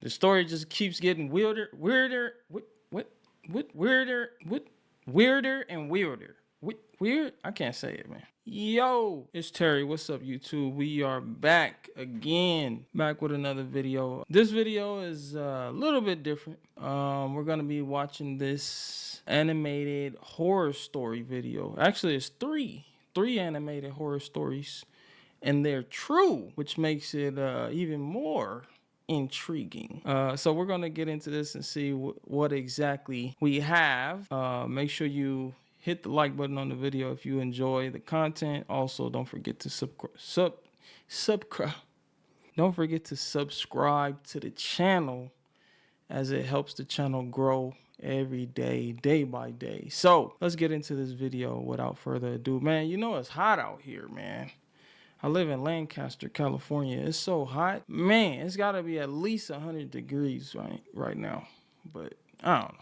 The story just keeps getting weirder and weirder. Weird? I can't say it, man. Yo, it's Terry. What's up, YouTube? We are back again, back with another video. This video is a little bit different. We're gonna be watching this animated horror story video. Actually, it's three animated horror stories, and they're true, which makes it even more intriguing. So we're gonna get into this and see what exactly we have. Make sure you hit the like button on the video if you enjoy the content. Also, don't forget to don't forget to subscribe to the channel, as it helps the channel grow every day, day by day. So let's get into this video without further ado. Man, you know it's hot out here, man. I live in Lancaster, California. It's so hot. Man, it's got to be at least 100 degrees right now. But I don't know.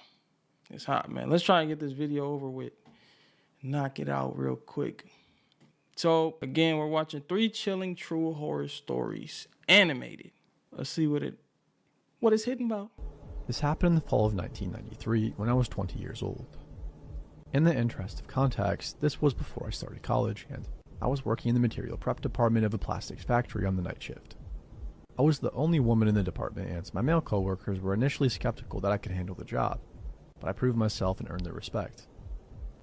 It's hot, man. Let's try and get this video over with. Knock it out real quick. So, again, we're watching 3 chilling true horror stories. Animated. Let's see what it's hidden about. This happened in the fall of 1993 when I was 20 years old. In the interest of context, this was before I started college, and I was working in the material prep department of a plastics factory on the night shift. I was the only woman in the department, and my male coworkers were initially skeptical that I could handle the job, but I proved myself and earned their respect.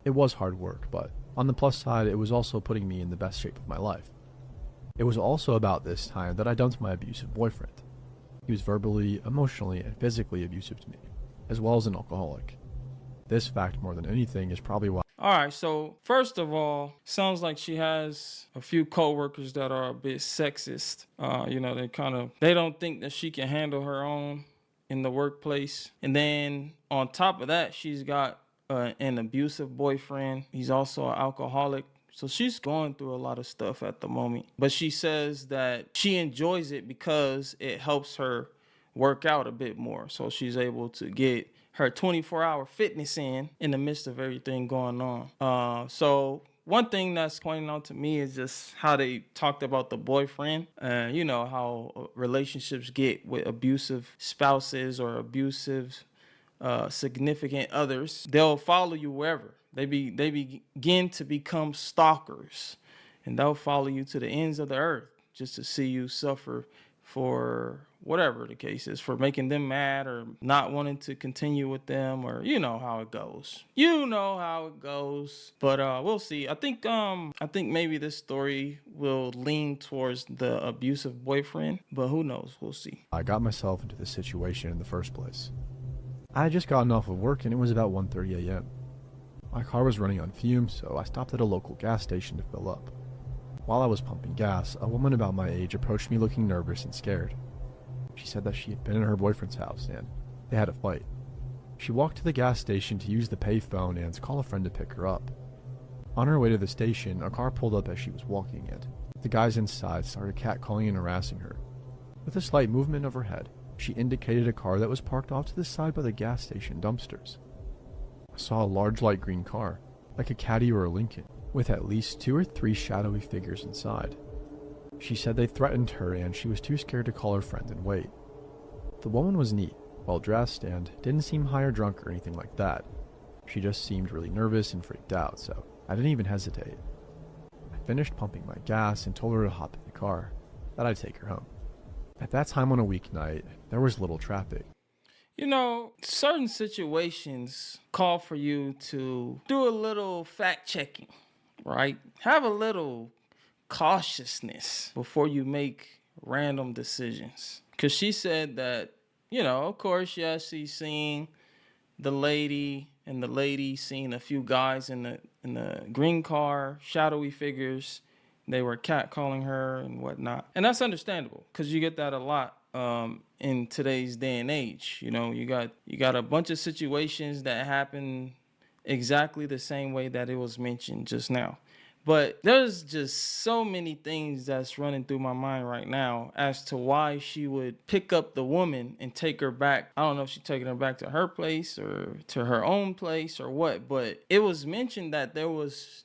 It was hard work, but on the plus side, it was also putting me in the best shape of my life. It was also about this time that I dumped my abusive boyfriend. He was verbally, emotionally, and physically abusive to me, as well as an alcoholic. This fact, more than anything, is probably why. All right, so first of all, sounds like she has a few coworkers that are a bit sexist. They don't think that she can handle her own in the workplace. And then on top of that, she's got an abusive boyfriend. He's also an alcoholic. So she's going through a lot of stuff at the moment. But she says that she enjoys it because it helps her work out a bit more. So she's able to get her 24-hour fitness in the midst of everything going on. So one thing that's pointing out to me is just how they talked about the boyfriend. You know how relationships get with abusive spouses or abusive significant others. They'll follow you wherever. They begin to become stalkers, and they'll follow you to the ends of the earth just to see you suffer for whatever the case is, for making them mad or not wanting to continue with them, or you know how it goes. But we'll see. I think maybe this story will lean towards the abusive boyfriend, but who knows? We'll see. I got myself into this situation in the first place. I had just gotten off of work and it was about 1:30 a.m. My car was running on fumes, so I stopped at a local gas station to fill up. While I was pumping gas, a woman about my age approached me looking nervous and scared. She said that she had been in her boyfriend's house and they had a fight. She walked to the gas station to use the payphone and call a friend to pick her up. On her way to the station, a car pulled up as she was walking, and the guys inside started catcalling and harassing her. With a slight movement of her head, she indicated a car that was parked off to the side by the gas station dumpsters. I saw a large light green car, like a Caddy or a Lincoln, with at least 2 or 3 shadowy figures inside. She said they threatened her and she was too scared to call her friend and wait. The woman was neat, well dressed, and didn't seem high or drunk or anything like that. She just seemed really nervous and freaked out, so I didn't even hesitate. I finished pumping my gas and told her to hop in the car, that I'd take her home. At that time on a weeknight, there was little traffic. You know, certain situations call for you to do a little fact checking, right? Have a little cautiousness before you make random decisions. Because she said that, of course, yes, she's seen the lady, and the lady seen a few guys in the green car, shadowy figures. They were catcalling her and whatnot. And that's understandable because you get that a lot in today's day and age. You got a bunch of situations that happen exactly the same way that it was mentioned just now. But there's just so many things that's running through my mind right now as to why she would pick up the woman and take her back. I don't know if she's taking her back to her place or to her own place or what, but it was mentioned that there was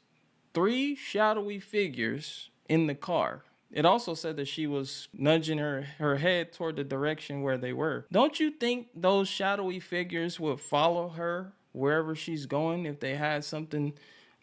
3 shadowy figures in the car. It also said that she was nudging her head toward the direction where they were. Don't you think those shadowy figures would follow her wherever she's going if they had something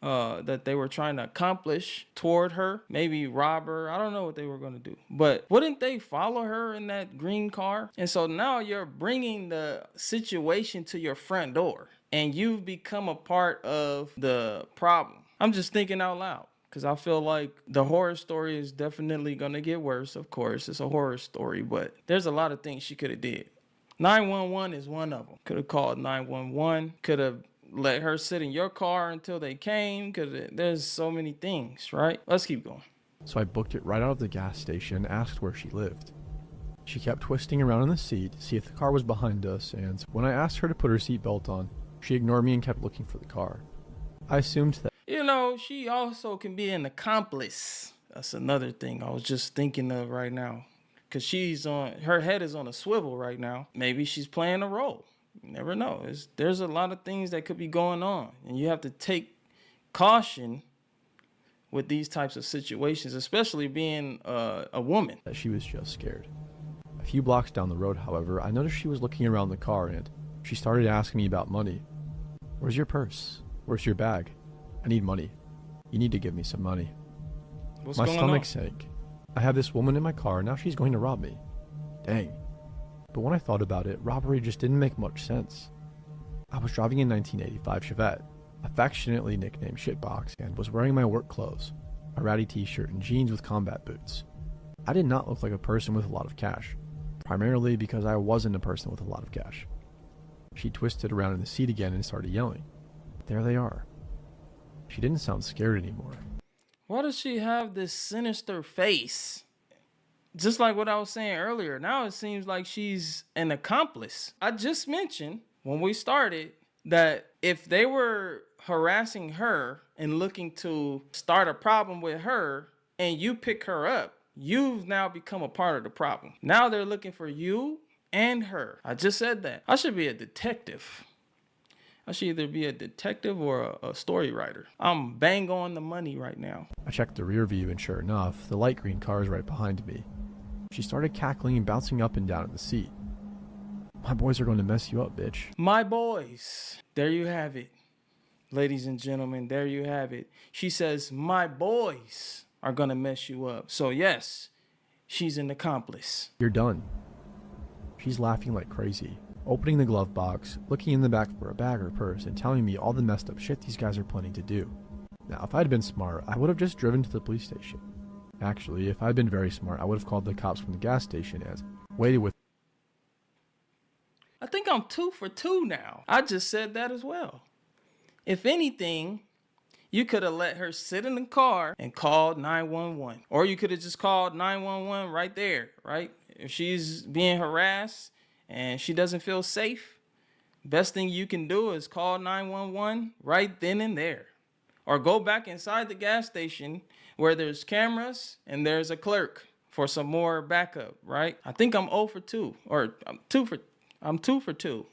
that they were trying to accomplish toward her? Maybe rob her. I don't know what they were going to do. But wouldn't they follow her in that green car? And so now you're bringing the situation to your front door and you've become a part of the problem. I'm just thinking out loud, because I feel like the horror story is definitely going to get worse. Of course, it's a horror story, but there's a lot of things she could have did. 911 is one of them. Could have called 911. Could have let her sit in your car until they came. There's so many things, right? Let's keep going. So I booked it right out of the gas station and asked where she lived. She kept twisting around in the seat to see if the car was behind us, and when I asked her to put her seatbelt on, she ignored me and kept looking for the car. I assumed that... You know, she also can be an accomplice. That's another thing I was just thinking of right now. Because her head is on a swivel right now. Maybe she's playing a role. You never know. There's a lot of things that could be going on. And you have to take caution with these types of situations, especially being a woman. That she was just scared. A few blocks down the road, however, I noticed she was looking around the car and she started asking me about money. Where's your purse? Where's your bag? I need money. You need to give me some money. What's my going stomach on? sank. I have this woman in my car, now she's going to rob me. Dang. But when I thought about it, robbery just didn't make much sense. I was driving a 1985 Chevette, affectionately nicknamed Shitbox, and was wearing my work clothes, a ratty t-shirt and jeans with combat boots. I did not look like a person with a lot of cash, primarily because I wasn't a person with a lot of cash. She twisted around in the seat again and started yelling. There they are. She didn't sound scared anymore. Why does she have this sinister face? Just like what I was saying earlier, now it seems like she's an accomplice. I just mentioned when we started that if they were harassing her and looking to start a problem with her and you pick her up, you've now become a part of the problem. Now they're looking for you and her. I just said that. I should be a detective. I should either be a detective or a story writer. I'm bang on the money right now. I checked the rear view and sure enough, the light green car is right behind me. She started cackling and bouncing up and down in the seat. My boys are going to mess you up, bitch. My boys. There you have it. Ladies and gentlemen, there you have it. She says, my boys are going to mess you up. So yes, she's an accomplice. You're done. She's laughing like crazy, opening the glove box, looking in the back for a bag or purse, and telling me all the messed up shit these guys are planning to do. Now, if I'd been smart, I would have just driven to the police station. Actually, if I'd been very smart, I would have called the cops from the gas station and waited with... I think I'm 2 for 2 now. I just said that as well. If anything, you could have let her sit in the car and called 911. Or you could have just called 911 right there, right? If she's being harassed and she doesn't feel safe, best thing you can do is call 911 right then and there. Or go back inside the gas station where there's cameras and there's a clerk for some more backup, right? I think I'm 0 for 2, or I'm 2 for 2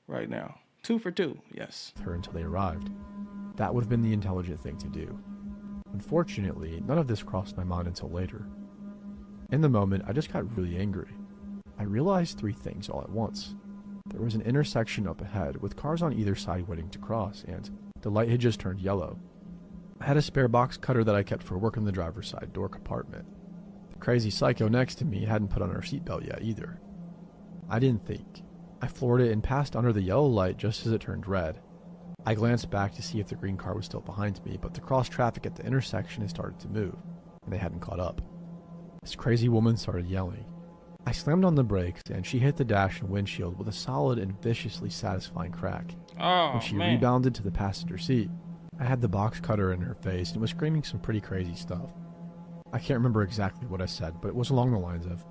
right now. 2 for 2, yes. her until they arrived. That would have been the intelligent thing to do. Unfortunately, none of this crossed my mind until later. In the moment, I just got really angry. I realized 3 things all at once. There was an intersection up ahead with cars on either side waiting to cross, and the light had just turned yellow. I had a spare box cutter that I kept for work in the driver's side door compartment. The crazy psycho next to me hadn't put on her seatbelt yet either. I didn't think. I floored it and passed under the yellow light just as it turned red. I glanced back to see if the green car was still behind me, but the cross traffic at the intersection had started to move, and they hadn't caught up. This crazy woman started yelling. I slammed on the brakes, and she hit the dash and windshield with a solid and viciously satisfying crack. When she rebounded to the passenger seat, I had the box cutter in her face and was screaming some pretty crazy stuff. I can't remember exactly what I said, but it was along the lines of,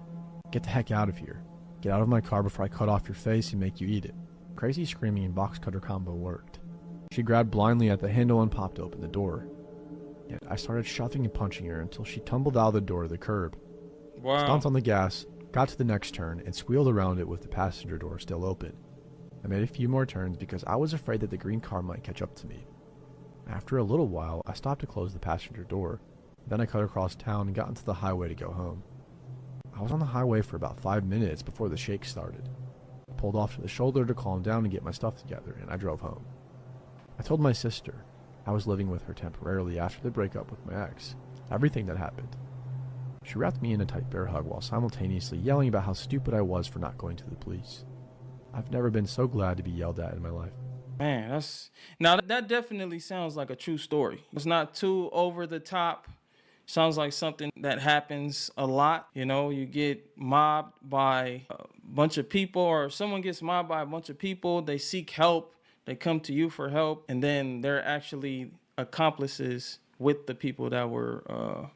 "Get the heck out of here. Get out of my car before I cut off your face and make you eat it." Crazy screaming and box cutter combo worked. She grabbed blindly at the handle and popped open the door. Yet I started shoving and punching her until she tumbled out of the door to the curb. Wow. Stomped on the gas, got to the next turn, and squealed around it with the passenger door still open. I made a few more turns because I was afraid that the green car might catch up to me. After a little while, I stopped to close the passenger door, Then I cut across town and got into the highway to go home. I was on the highway for about 5 minutes before the shake started. I pulled off to the shoulder to calm down and get my stuff together, and I drove home. I told my sister I was living with her temporarily after the breakup with my ex, everything that happened. She wrapped me in a tight bear hug while simultaneously yelling about how stupid I was for not going to the police. I've never been so glad to be yelled at in my life. Man, that definitely sounds like a true story. It's not too over the top. Sounds like something that happens a lot. You know, you get mobbed by a bunch of people, or someone gets mobbed by a bunch of people. They seek help. They come to you for help, and then they're actually accomplices with the people that were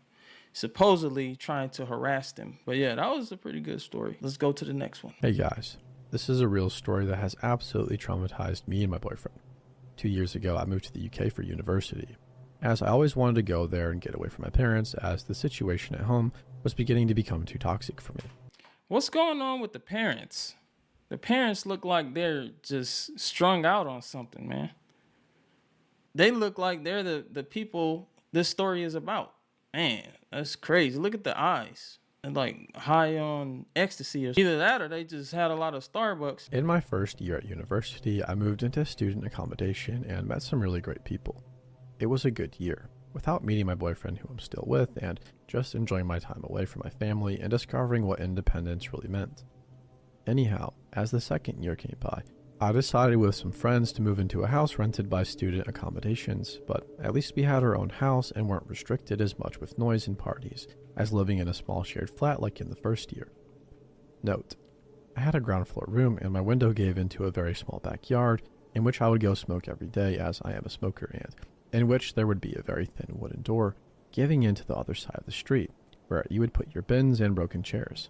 supposedly trying to harass them. But yeah, that was a pretty good story. Let's go to the next one. Hey guys, this is a real story that has absolutely traumatized me and my boyfriend. 2 years ago, I moved to the UK for university, as I always wanted to go there and get away from my parents, as the situation at home was beginning to become too toxic for me. What's going on with the parents? The parents look like they're just strung out on something, man. They look like they're the people this story is about. Man, that's crazy. Look at the eyes. They're like high on ecstasy, or either that or they just had a lot of Starbucks. In my first year at university, I moved into student accommodation and met some really great people. It was a good year, without meeting my boyfriend who I'm still with, and just enjoying my time away from my family and discovering what independence really meant. Anyhow, as the second year came by, I decided with some friends to move into a house rented by student accommodations, but at least we had our own house and weren't restricted as much with noise and parties as living in a small shared flat like in the first year. Note, I had a ground floor room and my window gave into a very small backyard in which I would go smoke every day, as I am a smoker, and in which there would be a very thin wooden door giving into the other side of the street, where you would put your bins and broken chairs.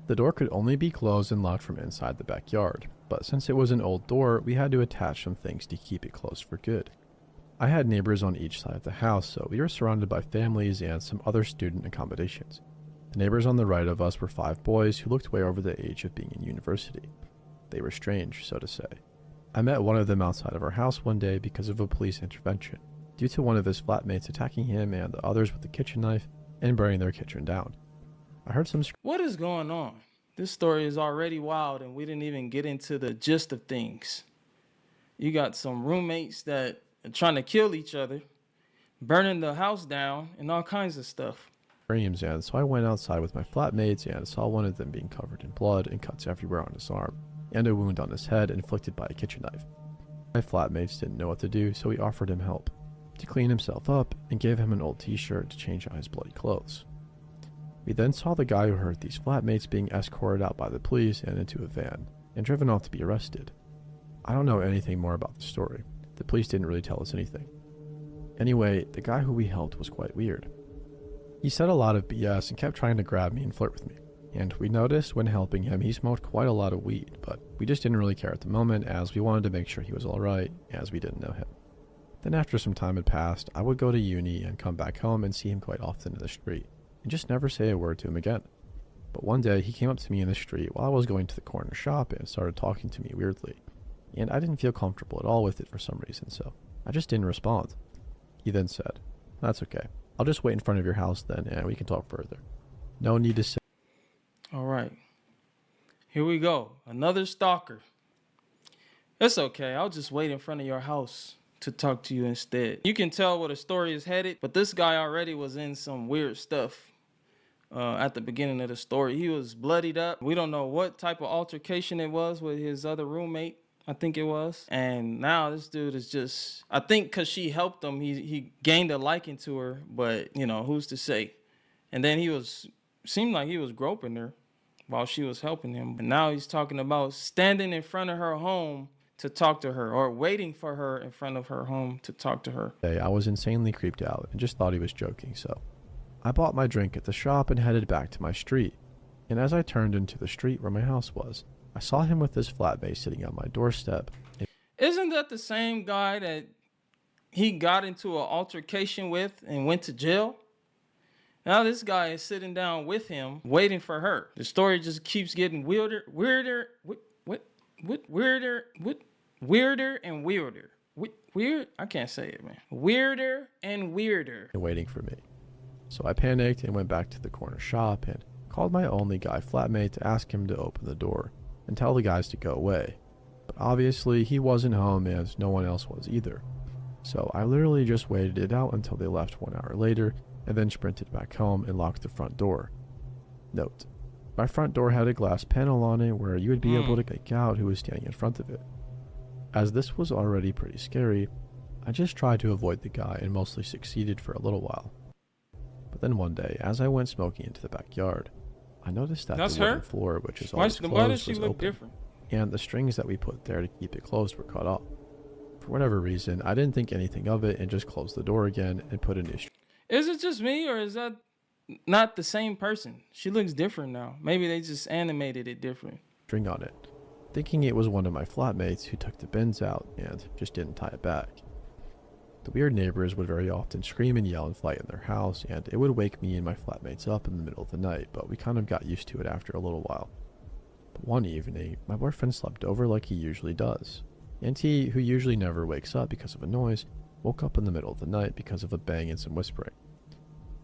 The door could only be closed and locked from inside the backyard, but since it was an old door, we had to attach some things to keep it closed for good. I had neighbors on each side of the house, so we were surrounded by families and some other student accommodations. The neighbors on the right of us were 5 boys who looked way over the age of being in university. They were strange, so to say. I met one of them outside of our house one day because of a police intervention, due to one of his flatmates attacking him and the others with a kitchen knife and burning their kitchen down. I heard some What is going on? This story is already wild and we didn't even get into the gist of things. You got some roommates that are trying to kill each other, burning the house down, and all kinds of stuff. screams, and so I went outside with my flatmates and saw one of them being covered in blood and cuts everywhere on his arm, and a wound on his head inflicted by a kitchen knife. My flatmates didn't know what to do, so we offered him help to clean himself up and gave him an old t-shirt to change out his bloody clothes. We then saw the guy who hurt these flatmates being escorted out by the police and into a van, and driven off to be arrested. I don't know anything more about the story. The police didn't really tell us anything. Anyway, the guy who we helped was quite weird. He said a lot of BS and kept trying to grab me and flirt with me, and we noticed when helping him he smoked quite a lot of weed, but we just didn't really care at the moment as we wanted to make sure he was alright, as we didn't know him. Then after some time had passed, I would go to uni and come back home and see him quite often in the street, and just never say a word to him again. But one day he came up to me in the street while I was going to the corner shop and started talking to me weirdly, and I didn't feel comfortable at all with it for some reason, so I just didn't respond. He then said, "That's okay. I'll just wait in front of your house then and we can talk further. No need to say." All right. Here we go. Another stalker. It's okay. I'll just wait in front of your house to talk to you instead. You can tell where the story is headed, but this guy already was in some weird stuff at the beginning of the story. He was bloodied up. We don't know what type of altercation it was with his other roommate, I think it was. And now this dude is just, I think because she helped him, he gained a liking to her, but, you know, who's to say? And then seemed like he was groping her while she was helping him. And now he's talking about standing in front of her home to talk to her, or waiting for her in front of her home to talk to her. I was insanely creeped out and just thought he was joking, so I bought my drink at the shop and headed back to my street. And as I turned into the street where my house was, I saw him with his flatmate sitting on my doorstep. Isn't that the same guy that he got into an altercation with and went to jail? Now this guy is sitting down with him, waiting for her. The story just keeps getting weirder and weirder. Weird? I can't say it, man. Weirder and weirder. Waiting for me. So I panicked and went back to the corner shop and called my only guy flatmate to ask him to open the door and tell the guys to go away. But obviously he wasn't home and no one else was either. So I literally just waited it out until they left 1 hour later and then sprinted back home and locked the front door. Note, my front door had a glass panel on it where you would be able to make out who was standing in front of it. As this was already pretty scary, I just tried to avoid the guy and mostly succeeded for a little while. But then one day, as I went smoking into the backyard, I noticed that That's the wooden her? floor, which is Why, always why closed, does she was look open, different? and the strings that we put there to keep it closed were cut off. For whatever reason, I didn't think anything of it and just closed the door again and put a new Is it just me, or is that not the same person? She looks different now. Maybe they just animated it different. string on it, thinking it was one of my flatmates who took the bins out and just didn't tie it back. The weird neighbors would very often scream and yell and fight in their house, and it would wake me and my flatmates up in the middle of the night, but we kind of got used to it after a little while. But one evening, my boyfriend slept over like he usually does, and he, who usually never wakes up because of a noise, woke up in the middle of the night because of a bang and some whispering.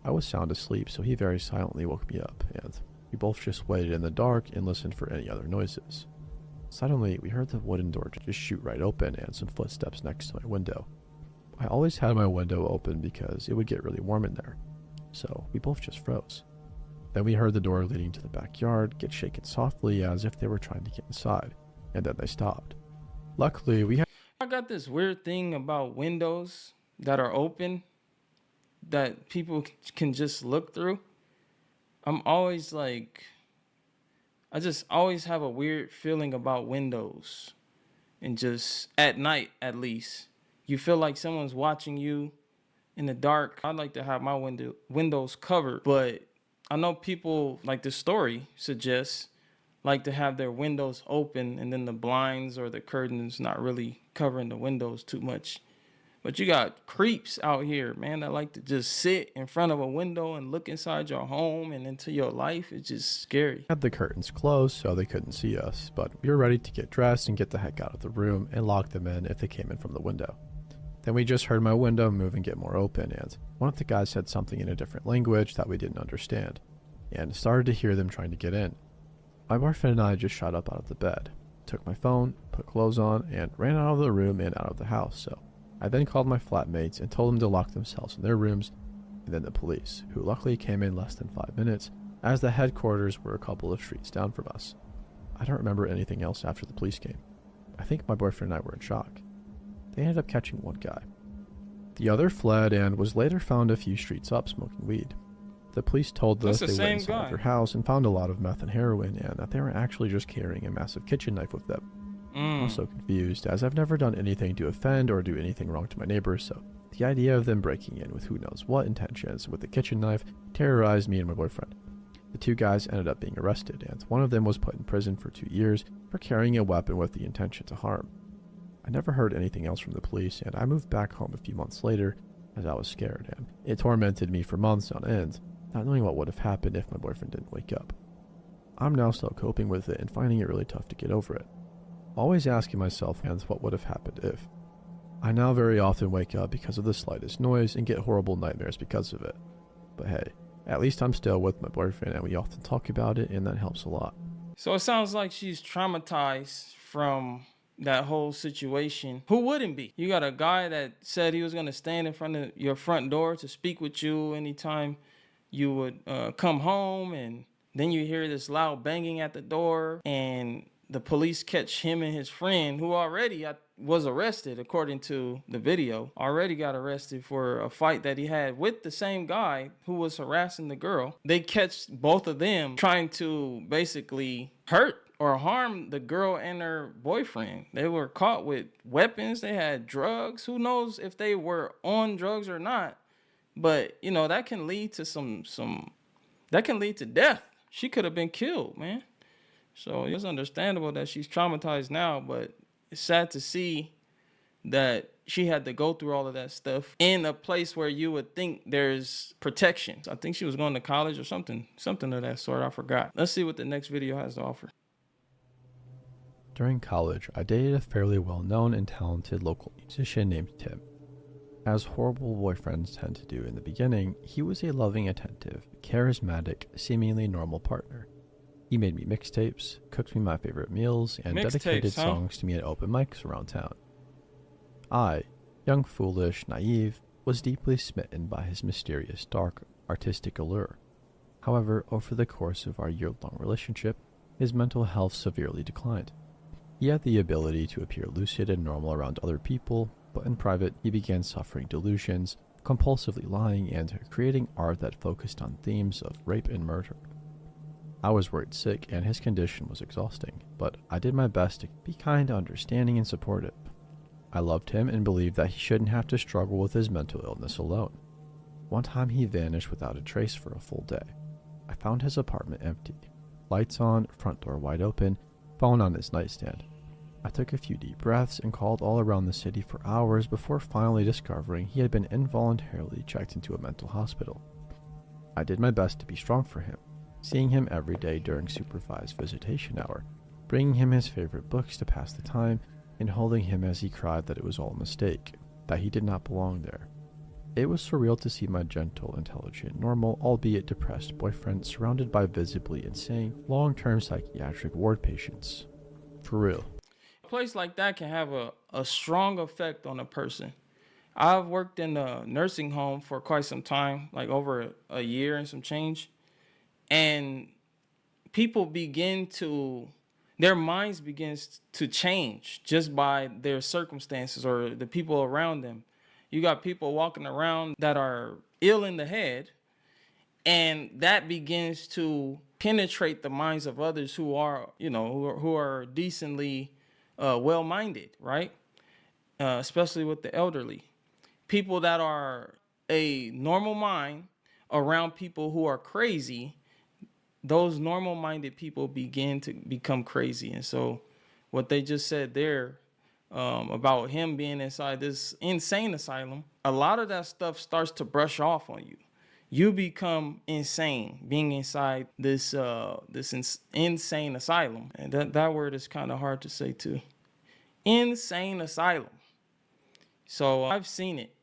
I was sound asleep, so he very silently woke me up, and we both just waited in the dark and listened for any other noises. Suddenly, we heard the wooden door just shoot right open and some footsteps next to my window. I always had my window open because it would get really warm in there, so we both just froze. Then we heard the door leading to the backyard get shaken softly as if they were trying to get inside, and then they stopped. Luckily, we had I got this weird thing about windows that are open that people can just look through. I'm always like, I just always have a weird feeling about windows. And just at night, at least, you feel like someone's watching you in the dark. I like to have my windows covered, but I know people, like the story suggests, like to have their windows open and then the blinds or the curtains not really covering the windows too much. But you got creeps out here, man, that like to just sit in front of a window and look inside your home and into your life. It's just scary. the curtains closed so they couldn't see us, but we were ready to get dressed and get the heck out of the room and lock them in if they came in from the window. Then we just heard my window move and get more open, and one of the guys said something in a different language that we didn't understand, and started to hear them trying to get in. My boyfriend and I just shot up out of the bed, took my phone, put clothes on, and ran out of the room and out of the house. So I then called my flatmates and told them to lock themselves in their rooms, and then the police, who luckily came in less than 5 minutes, as the headquarters were a couple of streets down from us. I don't remember anything else after the police came. I think my boyfriend and I were in shock. They ended up catching one guy. The other fled and was later found a few streets up smoking weed. The police told us That's the they went same inside guy. their house and found a lot of meth and heroin, and that they were actually just carrying a massive kitchen knife with them. I'm so confused, as I've never done anything to offend or do anything wrong to my neighbors, so the idea of them breaking in with who knows what intentions with a kitchen knife terrorized me and my boyfriend. The two guys ended up being arrested, and one of them was put in prison for 2 years for carrying a weapon with the intention to harm. I never heard anything else from the police, and I moved back home a few months later as I was scared, and it tormented me for months on end, not knowing what would have happened if my boyfriend didn't wake up. I'm now still coping with it and finding it really tough to get over it. Always asking myself, and what would have happened if. I now very often wake up because of the slightest noise and get horrible nightmares because of it. But hey, at least I'm still with my boyfriend and we often talk about it, and that helps a lot. So it sounds like she's traumatized from that whole situation. Who wouldn't be? You got a guy that said he was going to stand in front of your front door to speak with you anytime you would come home, and then you hear this loud banging at the door, and the police catch him and his friend, who already was arrested, according to the video, already got arrested for a fight that he had with the same guy who was harassing the girl. They catch both of them trying to basically hurt or harm the girl and her boyfriend. They were caught with weapons. They had drugs. Who knows if they were on drugs or not? But, you know, that can lead to that can lead to death. She could have been killed, man. So it's understandable that she's traumatized now, but it's sad to see that she had to go through all of that stuff in a place where you would think there's protection. I think she was going to college or something of that sort. I forgot. Let's see what the next video has to offer. During college, I dated a fairly well-known and talented local musician named Tim. As horrible boyfriends tend to do in the beginning, he was a loving, attentive, charismatic, seemingly normal partner. He made me mixtapes, cooked me my favorite meals, and dedicated Mixtapes, huh? songs to me at open mics around town. I, young, foolish, naive, was deeply smitten by his mysterious, dark, artistic allure. However, over the course of our year-long relationship, his mental health severely declined. He had the ability to appear lucid and normal around other people, but in private, he began suffering delusions, compulsively lying, and creating art that focused on themes of rape and murder. I was worried sick, and his condition was exhausting, but I did my best to be kind, understanding, and supportive. I loved him and believed that he shouldn't have to struggle with his mental illness alone. One time he vanished without a trace for a full day. I found his apartment empty. Lights on, front door wide open, phone on his nightstand. I took a few deep breaths and called all around the city for hours before finally discovering he had been involuntarily checked into a mental hospital. I did my best to be strong for him, seeing him every day during supervised visitation hour, bringing him his favorite books to pass the time, and holding him as he cried that it was all a mistake, that he did not belong there. It was surreal to see my gentle, intelligent, normal, albeit depressed boyfriend surrounded by visibly insane, long-term psychiatric ward patients. For real. A place like that can have a strong effect on a person. I've worked in a nursing home for quite some time, like over a year and some change. And people their minds begins to change just by their circumstances or the people around them. You got people walking around that are ill in the head, and that begins to penetrate the minds of others who are, who are decently well-minded, right? Especially with the elderly. People that are a normal mind around people who are crazy, those normal-minded people begin to become crazy. And so what they just said there about him being inside this insane asylum, a lot of that stuff starts to brush off on you. You become insane being inside this insane asylum. And that word is kind of hard to say too. Insane asylum. So I've seen it.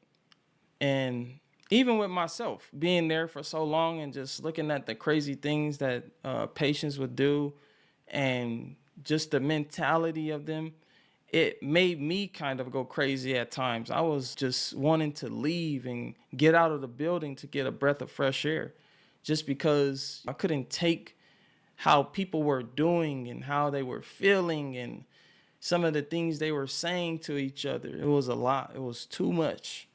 And even with myself being there for so long and just looking at the crazy things that patients would do and just the mentality of them, it made me kind of go crazy at times. I was just wanting to leave and get out of the building to get a breath of fresh air just because I couldn't take how people were doing and how they were feeling and some of the things they were saying to each other. It was a lot. It was too much.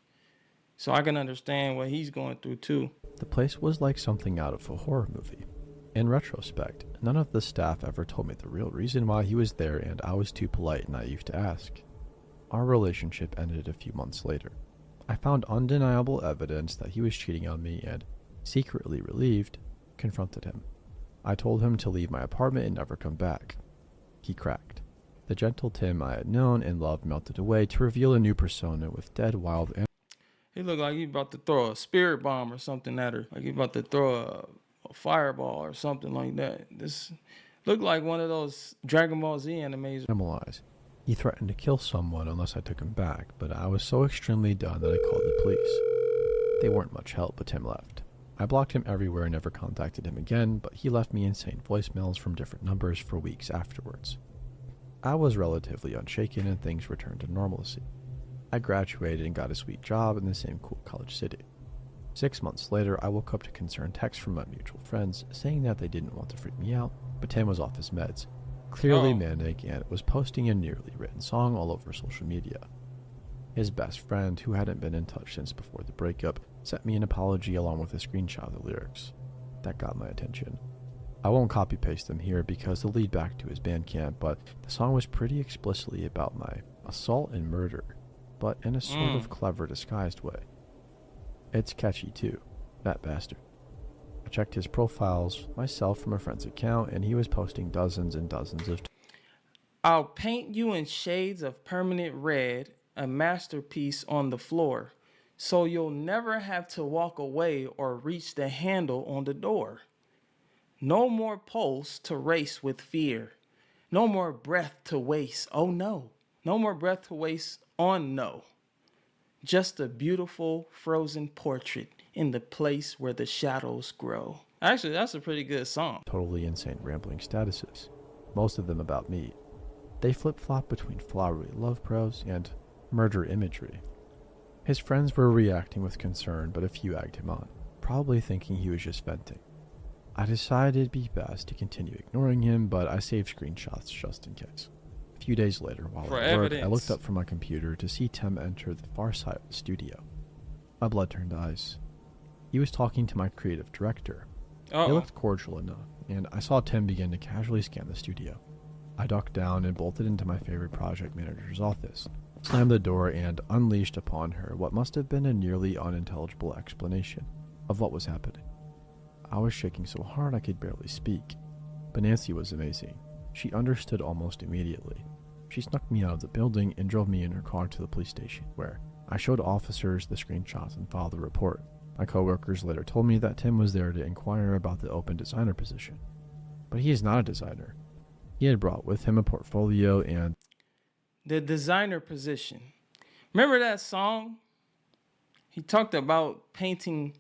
So I can understand what he's going through too. The place was like something out of a horror movie. In retrospect, none of the staff ever told me the real reason why he was there, and I was too polite and naive to ask. Our relationship ended a few months later. I found undeniable evidence that he was cheating on me and, secretly relieved, confronted him. I told him to leave my apartment and never come back. He cracked. The gentle Tim I had known and loved melted away to reveal a new persona with dead, wild, and He looked like he about to throw a spirit bomb or something at her. Like he about to throw a fireball or something like that. This looked like one of those Dragon Ball Z animes. animal eyes. He threatened to kill someone unless I took him back, but I was so extremely done that I called the police. They weren't much help, but Tim left. I blocked him everywhere and never contacted him again, but he left me insane voicemails from different numbers for weeks afterwards. I was relatively unshaken and things returned to normalcy. I graduated and got a sweet job in the same cool college city. 6 months later, I woke up to concerned texts from my mutual friends saying that they didn't want to freak me out, but Tim was off his meds, clearly manic, and was posting a nearly written song all over social media. His best friend, who hadn't been in touch since before the breakup, sent me an apology along with a screenshot of the lyrics. That got my attention. I won't copy-paste them here because they'll lead back to his Bandcamp, but the song was pretty explicitly about my assault and murder, but in a sort of clever disguised way. It's catchy too, that bastard. I checked his profiles myself from a friend's account, and he was posting dozens and dozens of I'll paint you in shades of permanent red, a masterpiece on the floor, so you'll never have to walk away or reach the handle on the door. No more pulse to race with fear. No more breath to waste. Oh no. No more breath to waste on no. just a beautiful frozen portrait in the place where the shadows grow. Actually, that's a pretty good song. Totally insane rambling statuses, most of them about me. They flip-flop between flowery love prose and murder imagery. His friends were reacting with concern, but a few egged him on, probably thinking he was just venting. I decided it'd be best to continue ignoring him, but I saved screenshots just in case. A few days later, while For at work, evidence. I looked up from my computer to see Tim enter the far side of the studio. My blood turned ice. He was talking to my creative director. They Uh-oh. looked cordial enough, and I saw Tim begin to casually scan the studio. I ducked down and bolted into my favorite project manager's office, slammed the door, and unleashed upon her what must have been a nearly unintelligible explanation of what was happening. I was shaking so hard I could barely speak, but Nancy was amazing. She understood almost immediately. She snuck me out of the building and drove me in her car to the police station, where I showed officers the screenshots and filed a report. My coworkers later told me that Tim was there to inquire about the open designer position. But he is not a designer. He had brought with him a portfolio and The designer position. Remember that song? He talked about painting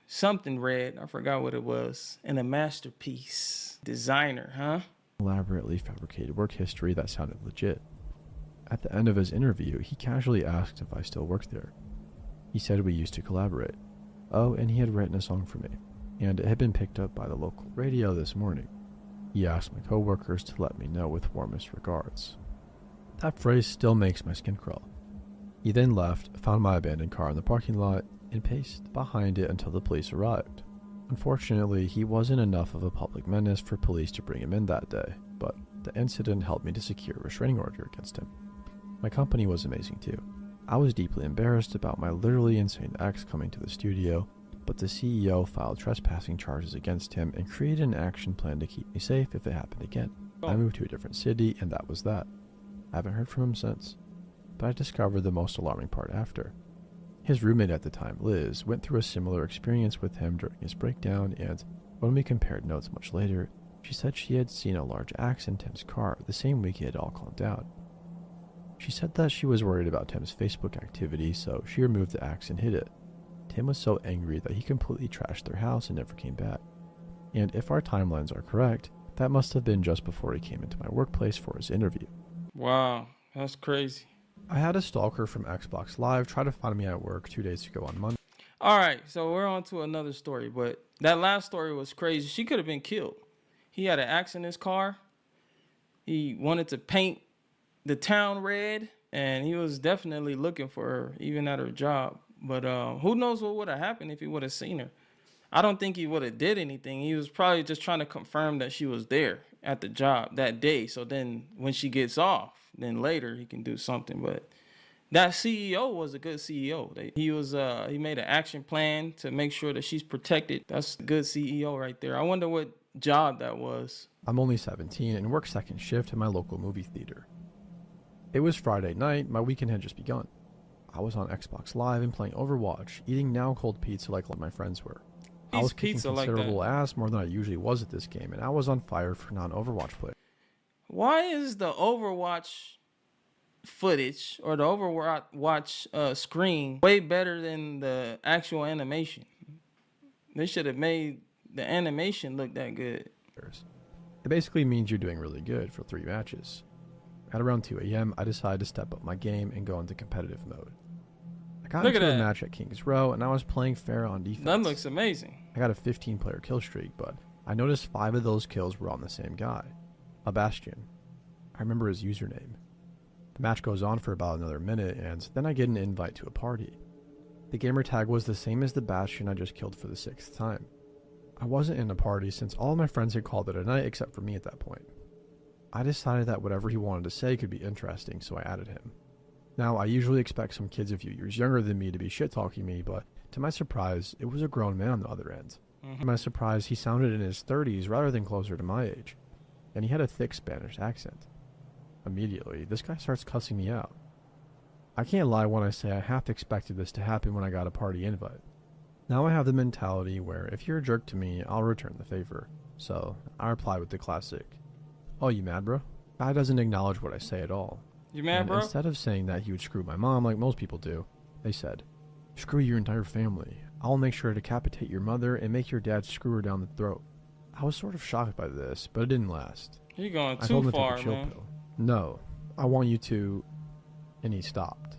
something red. I forgot what it was. In a masterpiece. Designer, huh? elaborately fabricated work history that sounded legit. At the end of his interview, he casually asked if I still worked there. He said we used to collaborate. Oh, and he had written a song for me, and it had been picked up by the local radio this morning. He asked my coworkers to let me know with warmest regards. That phrase still makes my skin crawl. He then left, found my abandoned car in the parking lot, and paced behind it until the police arrived. Unfortunately, he wasn't enough of a public menace for police to bring him in that day, but the incident helped me to secure a restraining order against him. My company was amazing too. I was deeply embarrassed about my literally insane ex coming to the studio, but the CEO filed trespassing charges against him and created an action plan to keep me safe if it happened again. I moved to a different city, and that was that. I haven't heard from him since, but I discovered the most alarming part after. His roommate at the time, Liz, went through a similar experience with him during his breakdown, and when we compared notes much later, she said she had seen a large axe in Tim's car the same week it had all calmed down. She said that she was worried about Tim's Facebook activity, so she removed the axe and hid it. Tim was so angry that he completely trashed their house and never came back. And if our timelines are correct, that must have been just before he came into my workplace for his interview. Wow, that's crazy. I had a stalker from Xbox Live try to find me at work 2 days ago on Monday. All right, so we're on to another story, but that last story was crazy. She could have been killed. He had an axe in his car. He wanted to paint the town red, and he was definitely looking for her, even at her job. But who knows what would have happened if he would have seen her. I don't think he would have did anything. He was probably just trying to confirm that she was there at the job that day. So then when she gets off, then later he can do something. But that CEO was a good CEO. He made an action plan to make sure that she's protected. That's a good CEO right there. I wonder what job that was. I'm only 17 and work second shift at my local movie theater. It was Friday night, my weekend had just begun. I was on Xbox Live and playing Overwatch, eating now cold pizza like my friends were. I was kicking pizza like considerable that. ass more than I usually was at this game, and I was on fire for non-Overwatch play. Why is the Overwatch footage or the Overwatch screen way better than the actual animation? They should have made the animation look that good. It basically means you're doing really good for 3 matches. At around 2 a.m., I decided to step up my game and go into competitive mode. I got Look into at a that. match at Kings Row, and I was playing fair on defense. That looks amazing. I got a 15-player kill streak, but I noticed 5 of those kills were on the same guy, a Bastion. I remember his username. The match goes on for about another minute, and then I get an invite to a party. The gamer tag was the same as the Bastion I just killed for the 6th time. I wasn't in a party since all of my friends had called it a night except for me at that point. I decided that whatever he wanted to say could be interesting, so I added him. Now, I usually expect some kids a few years younger than me to be shit-talking me, but to my surprise, it was a grown man on the other end. To my surprise, he sounded in his 30s rather than closer to my age, and he had a thick Spanish accent. Immediately, this guy starts cussing me out. I can't lie when I say I half expected this to happen when I got a party invite. Now I have the mentality where if you're a jerk to me, I'll return the favor. So, I reply with the classic, "Oh, you mad, bro?" Guy doesn't acknowledge what I say at all. You mad, And bro? instead of saying that he would screw my mom like most people do, They said, "Screw your entire family. I'll make sure to decapitate your mother and make your dad screw her down the throat." I was sort of shocked by this, but it didn't last. You're going I too told him to far, take a chill man. pill. "No, I want you to..." And he stopped.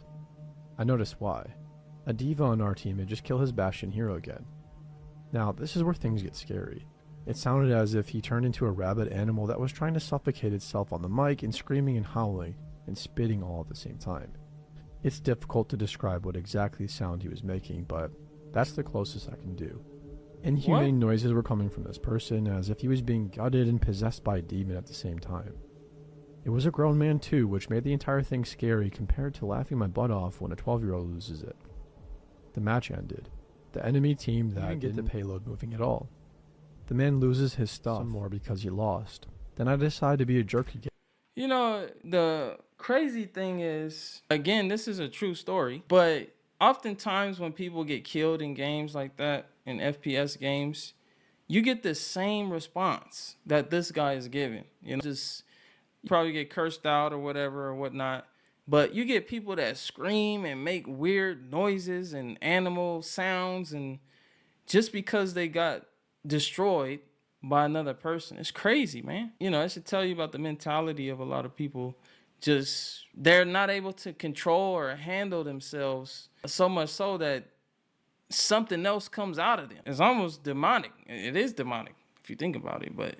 I noticed why. A diva on our team had just killed his Bastion hero again. Now, this is where things get scary. It sounded as if he turned into a rabid animal that was trying to suffocate itself on the mic and screaming and howling and spitting all at the same time. It's difficult to describe what exactly sound he was making, but that's the closest I can do. Inhumane noises were coming from this person, as if he was being gutted and possessed by a demon at the same time. It was a grown man too, which made the entire thing scary compared to laughing my butt off when a 12-year-old loses it. The match ended. The enemy team that didn't get the payload moving at all. The man loses his stuff some more because he lost. Then I decided to be a jerk again. You know, the crazy thing is, again, this is a true story, but oftentimes when people get killed in games like that, in FPS games, you get the same response that this guy is giving. You know, just you probably get cursed out or whatever or whatnot, but you get people that scream and make weird noises and animal sounds, and just because they got destroyed by another person. It's crazy, man. You know, I should tell you about the mentality of a lot of people. Just they're not able to control or handle themselves, so much so that something else comes out of them. It's almost demonic. It is demonic if you think about it, but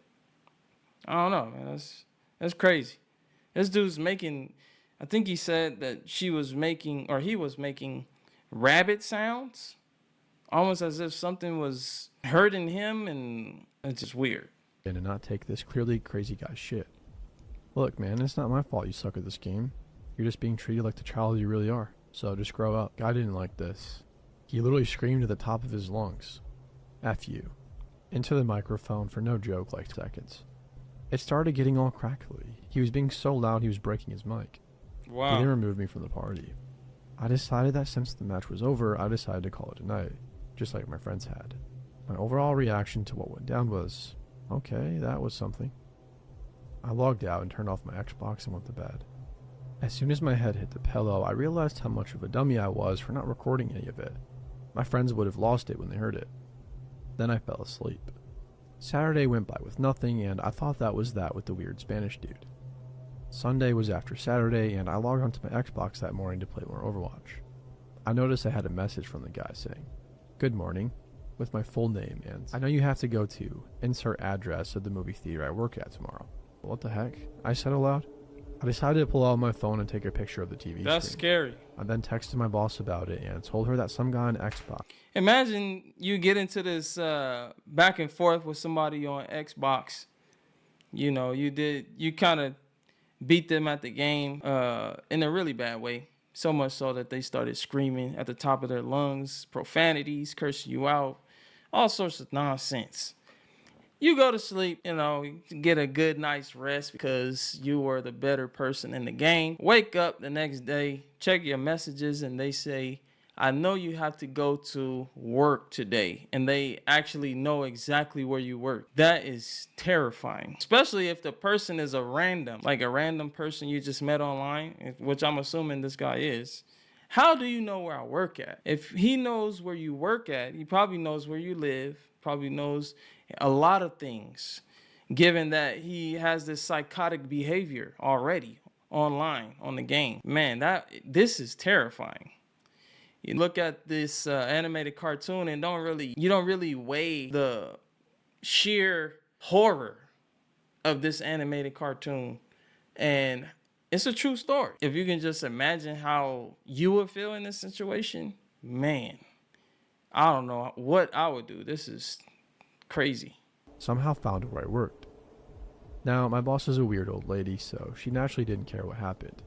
I don't know, man. That's crazy. This dude's making, I think he said that she was making, or he was making rabbit sounds, almost as if something was hurting him, and it's just weird. And not take this clearly crazy guy's shit. Look, man, it's not my fault you suck at this game. You're just being treated like the child you really are. So just grow up. Guy didn't like this. He literally screamed at the top of his lungs. F you. Into the microphone for no joke like seconds. It started getting all crackly. He was being so loud he was breaking his mic. Wow. He then removed me from the party. I decided that since the match was over, I decided to call it a night, just like my friends had. My overall reaction to what went down was, okay, that was something. I logged out and turned off my Xbox and went to bed. As soon as my head hit the pillow, I realized how much of a dummy I was for not recording any of it. My friends would have lost it when they heard it. Then I fell asleep. Saturday went by with nothing, and I thought that was that with the weird Spanish dude. Sunday was after Saturday, and I logged onto my Xbox that morning to play more Overwatch. I noticed I had a message from the guy saying, "Good morning," with my full name, and "I know you have to go to insert address of the movie theater I work at tomorrow." What the heck? I said aloud. I decided to pull out my phone and take a picture of the TV That's screen. scary. I then texted my boss about it and told her that some guy on Xbox. Imagine you get into this back and forth with somebody on Xbox. You know, you kind of beat them at the game in a really bad way. So much so that they started screaming at the top of their lungs, profanities, cursing you out, all sorts of nonsense. You go to sleep, you know, get a good night's rest because you were the better person in the game. Wake up the next day, check your messages, and they say, "I know you have to go to work today." And they actually know exactly where you work. That is terrifying, especially if the person is a random person you just met online, which I'm assuming this guy is. How do you know where I work at? If he knows where you work at, he probably knows where you live, probably knows a lot of things, given that he has this psychotic behavior already online on the game. Man, this is terrifying. You look at this animated cartoon and you don't really weigh the sheer horror of this animated cartoon. And it's a true story. If you can just imagine how you would feel in this situation, man, I don't know what I would do. This is crazy. Somehow found where I worked. Now, my boss is a weird old lady, so she naturally didn't care what happened.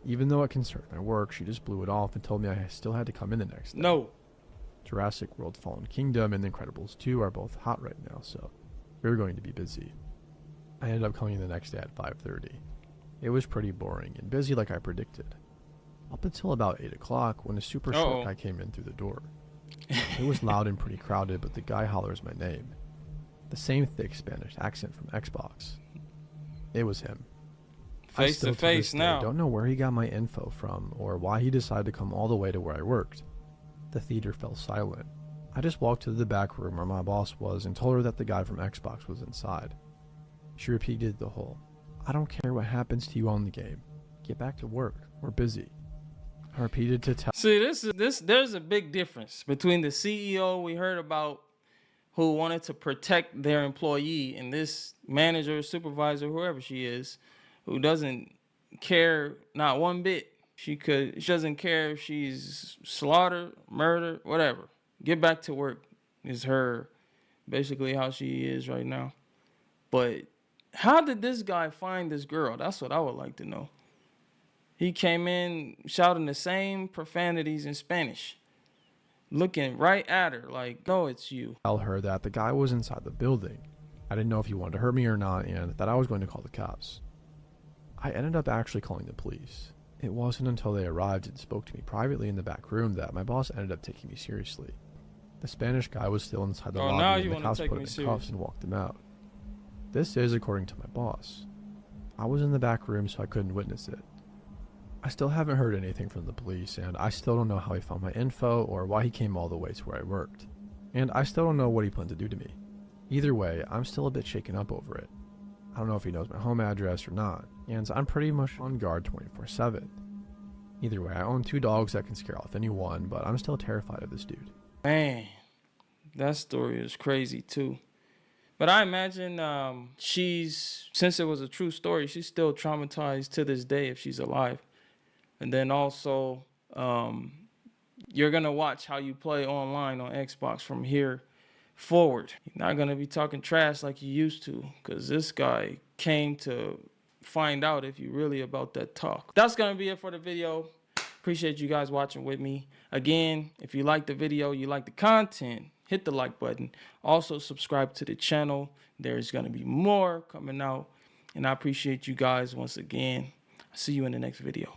Even though it concerned my work, she just blew it off and told me I still had to come in the next day. No. Jurassic World Fallen Kingdom and The Incredibles 2 are both hot right now, so we were going to be busy. I ended up coming in the next day at 5:30. It was pretty boring and busy like I predicted. Up until about 8 o'clock when a super short guy came in through the door. It was loud and pretty crowded, but the guy hollers my name. The same thick Spanish accent from Xbox. It was him. I Face still to to this face day now. don't know where he got my info from or why he decided to come all the way to where I worked. The theater fell silent. I just walked to the back room where my boss was and told her that the guy from Xbox was inside. She repeated the whole, "I don't care what happens to you on the game. Get back to work. We're busy." I repeated to tell See, there's a big difference between the CEO we heard about who wanted to protect their employee and this manager, supervisor, whoever she is, who doesn't care not one bit. She doesn't care if she's slaughtered, murdered, whatever. Get back to work is her basically how she is right now. But how did this guy find this girl? That's what I would like to know. He came in shouting the same profanities in Spanish, looking right at her like, no, it's you. her that the guy was inside the building. I didn't know if he wanted to hurt me or not and that I was going to call the cops. I ended up actually calling the police. It wasn't until they arrived and spoke to me privately in the back room that my boss ended up taking me seriously. The Spanish guy was still inside the Now lobby you and the wanna cops take put me him in serious. cuffs and walked him out. This is according to my boss. I was in the back room so I couldn't witness it. I still haven't heard anything from the police and I still don't know how he found my info or why he came all the way to where I worked. And I still don't know what he planned to do to me. Either way, I'm still a bit shaken up over it. I don't know if he knows my home address or not, and I'm pretty much on guard 24/7. Either way, I own 2 dogs that can scare off anyone, but I'm still terrified of this dude. Man, that story is crazy too. But I imagine since it was a true story, she's still traumatized to this day if she's alive. And then also, you're going to watch how you play online on Xbox from here forward. You're not going to be talking trash like you used to, because this guy came to find out if you really about that talk. That's going to be it for the video. Appreciate you guys watching with me. Again, if you like the video, you like the content, hit the like button. Also subscribe to the channel. There's going to be more coming out. And I appreciate you guys once again. I'll see you in the next video.